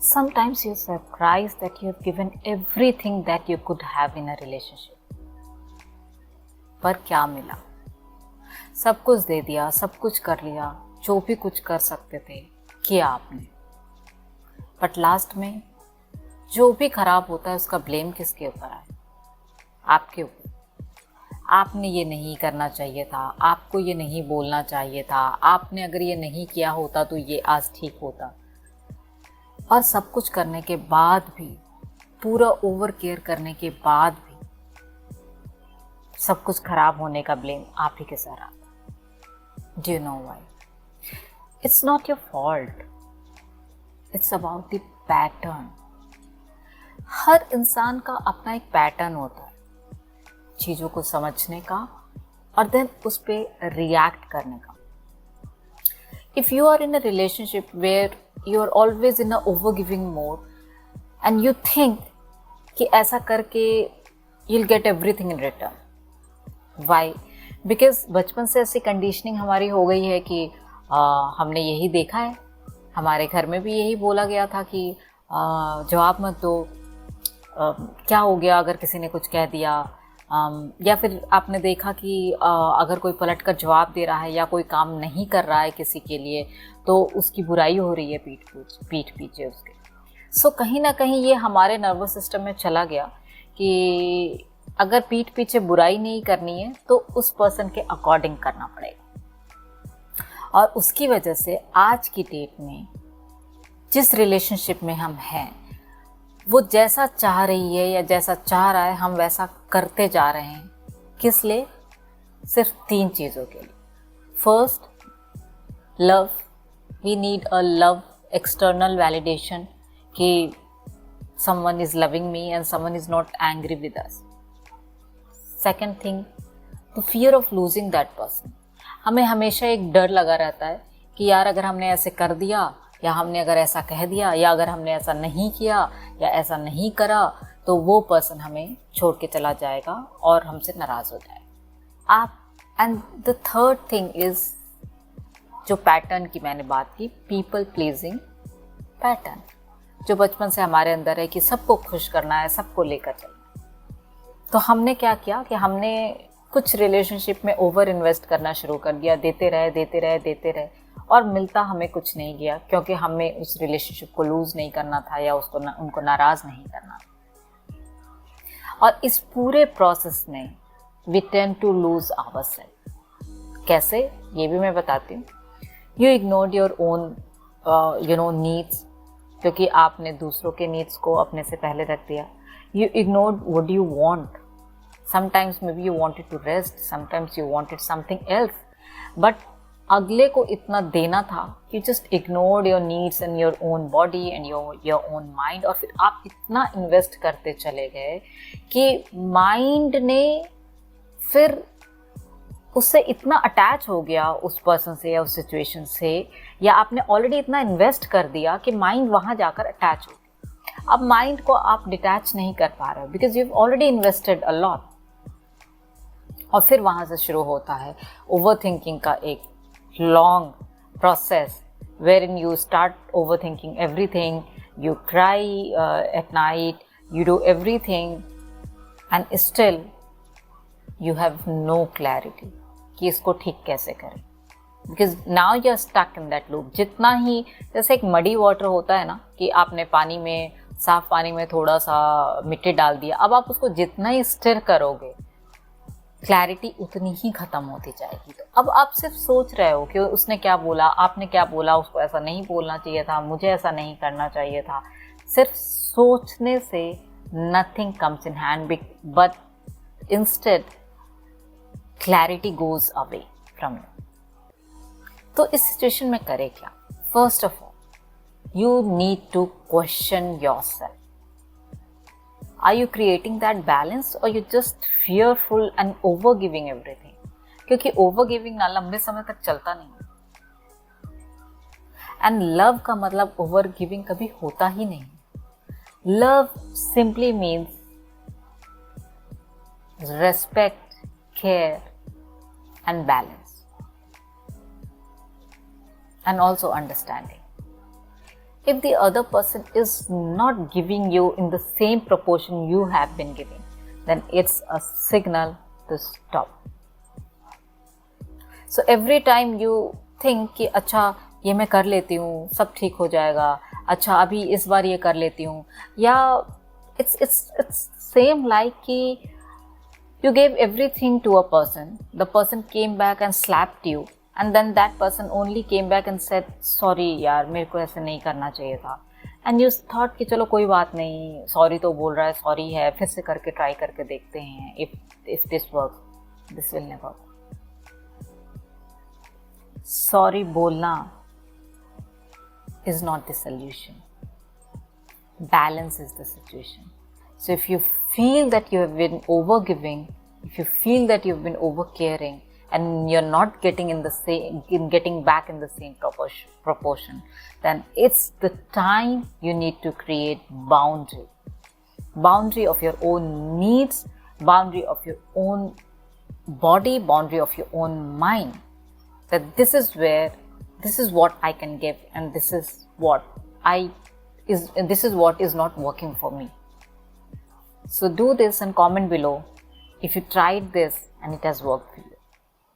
Sometimes you're surprised that you have given everything that you could have in a relationship. पर क्या मिला? सब कुछ दे दिया, सब कुछ कर लिया, जो भी कुछ कर सकते थे किया आपने, बट लास्ट में जो भी खराब होता है उसका ब्लेम किसके ऊपर है? आपके ऊपर। आपने ये नहीं करना चाहिए था, आपको ये नहीं बोलना चाहिए था, आपने अगर ये नहीं किया होता तो ये आज ठीक होता। और सब कुछ करने के बाद भी, पूरा ओवर केयर करने के बाद भी सब कुछ खराब होने का ब्लेम आप ही के सर आता। Do you know why? It's not your fault, it's about the pattern. हर इंसान का अपना एक पैटर्न होता है चीज़ों को समझने का और देन उस पर रिएक्ट करने का। If you are in a relationship where you are always in a over giving mode and you think कि ऐसा करके you will get everything in return. Why? Because बचपन से ऐसी कंडीशनिंग हमारी हो गई है कि हमने यही देखा है, हमारे घर में भी यही बोला गया था कि जवाब मत दो, क्या हो गया अगर किसी ने कुछ कह दिया, या फिर आपने देखा कि अगर कोई पलट कर जवाब दे रहा है या कोई काम नहीं कर रहा है किसी के लिए तो उसकी बुराई हो रही है पीठ पीछे उसके। सो कहीं ना कहीं ये हमारे नर्वस सिस्टम में चला गया कि अगर पीठ पीछे बुराई नहीं करनी है तो उस पर्सन के अकॉर्डिंग करना पड़ेगा। और उसकी वजह से आज की डेट में जिस रिलेशनशिप में हम हैं वो जैसा चाह रही है या जैसा चाह रहा है हम वैसा करते जा रहे हैं। किस लिए? सिर्फ 3 चीज़ों के लिए। First, love. We need a love, external validation कि someone is loving me and someone is not angry with us. Second thing, the fear of losing that person. हमें हमेशा एक डर लगा रहता है कि यार अगर हमने ऐसे कर दिया या हमने अगर ऐसा कह दिया या अगर हमने ऐसा नहीं किया या ऐसा नहीं करा तो वो पर्सन हमें छोड़ के चला जाएगा और हमसे नाराज़ हो जाएगा। आप and the third thing is जो पैटर्न की मैंने बात की, पीपल प्लीजिंग पैटर्न, जो बचपन से हमारे अंदर है कि सबको खुश करना है, सबको लेकर चलना है। तो हमने क्या किया कि हमने कुछ रिलेशनशिप में ओवर इन्वेस्ट करना शुरू कर दिया, देते रहे और मिलता हमें कुछ नहीं गया क्योंकि हमें उस रिलेशनशिप को लूज़ नहीं करना था या उनको नाराज़ नहीं करना। और इस पूरे प्रोसेस में we tend to lose ourself. कैसे? ये भी मैं बताती हूँ। You ignored your own needs, क्योंकि आपने दूसरों के नीड्स को अपने से पहले रख दिया। You ignored what you want. Sometimes may be you wanted to rest, sometimes you wanted something else, but अगले को इतना देना था कि just ignored your needs and your own body and your own mind. और फिर आप इतना इन्वेस्ट करते चले गए कि माइंड ने फिर उससे इतना अटैच हो गया उस पर्सन से या उस सिचुएशन से, या आपने ऑलरेडी इतना इन्वेस्ट कर दिया कि माइंड वहाँ जाकर अटैच हो गया। अब माइंड को आप डिटैच नहीं कर पा रहे हो because you have already invested a lot. और फिर वहाँ से शुरू होता है ओवर थिंकिंग का एक long process wherein you start overthinking everything, you cry at night, you do everything and still you have no clarity कि इसको ठीक कैसे करें, because now you are stuck in that loop। जितना ही जैसे एक मडी वाटर होता है ना कि आपने पानी में, साफ पानी में थोड़ा सा मिट्टी डाल दिया, अब आप उसको जितना ही स्टिर करोगे क्लैरिटी उतनी ही ख़त्म होती जाएगी। तो अब आप सिर्फ सोच रहे हो कि उसने क्या बोला, आपने क्या बोला, उसको ऐसा नहीं बोलना चाहिए था, मुझे ऐसा नहीं करना चाहिए था। सिर्फ सोचने से nothing comes in hand, but instead clarity goes away from you. तो इस सिचुएशन में करें क्या? First of all you need to question yourself. Are you creating that balance or you just fearful and over giving everything? क्योंकि over giving ना लंबे समय तक चलता नहीं, and love का मतलब over giving कभी होता ही नहीं। Love simply means respect, care and balance and also understanding। if the other person is not giving you in the same proportion you have been giving, then it's a signal to stop. So every time you think कि अच्छा ये मैं कर लेती हूँ, सब ठीक हो जाएगा, अच्छा अभी इस बार ये कर लेती हूँ, या it's same like कि you gave everything to a person, the person came back and slapped you, and then that person only came back and said sorry यार मेरे को ऐसे नहीं करना चाहिए था, and you thought कि चलो कोई बात नहीं, सॉरी तो बोल रहा है, सॉरी है, फिर से करके ट्राई करके देखते हैं, if this works, this will never work. Sorry बोलना is not the solution. Balance is the situation. So if you feel that you have been overgiving, if you feel that you've been overcaring, and you're not getting getting back in the same proportion, then it's the time you need to create boundary of your own needs, boundary of your own body, boundary of your own mind. That this is what I can give, and this is what is not working for me. So do this and comment below if you tried this and it has worked for you.